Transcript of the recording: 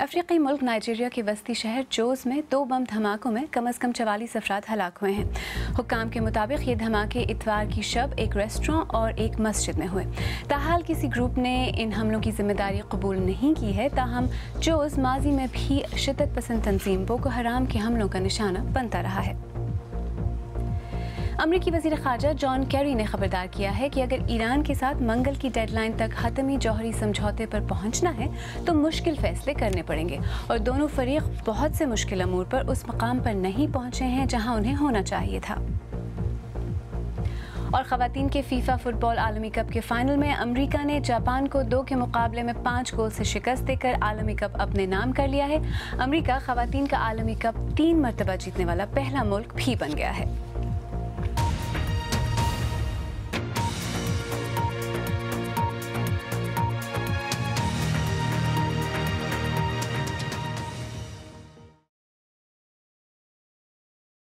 अफ्रीकी मुल्क नाइजीरिया के वस्ती शहर जोस में 2 बम धमाकों में कम से कम 44 अफराद हलाक हुए हैं। हुक्काम के मुताबिक ये धमाके इतवार की शब एक रेस्टोरेंट और एक मस्जिद में हुए। ताहाल किसी ग्रुप ने इन हमलों की जिम्मेदारी कबूल नहीं की है। ताहम जोस माजी में भी शिद्दत पसंद तंजीम बोको हराम के हमलों का निशाना बनता रहा है। अमरीकी वज़ीर ख़ारजा जॉन कैरी ने खबरदार किया है कि अगर ईरान के साथ मंगल की डेडलाइन तक हतमी जौहरी समझौते पर पहुंचना है तो मुश्किल फैसले करने पड़ेंगे और दोनों फरीक बहुत से मुश्किल अमूर पर उस मकाम पर नहीं पहुंचे हैं जहां उन्हें होना चाहिए था। और ख़वातीन के फीफा फुटबॉल आलमी कप के फाइनल में अमेरिका ने जापान को 2 के मुकाबले में 5 गोल से शिकस्त देकर आलमी कप अपने नाम कर लिया है। अमेरिका ख़वातीन का आलमी कप 3 मरतबा जीतने वाला पहला मुल्क भी बन गया है।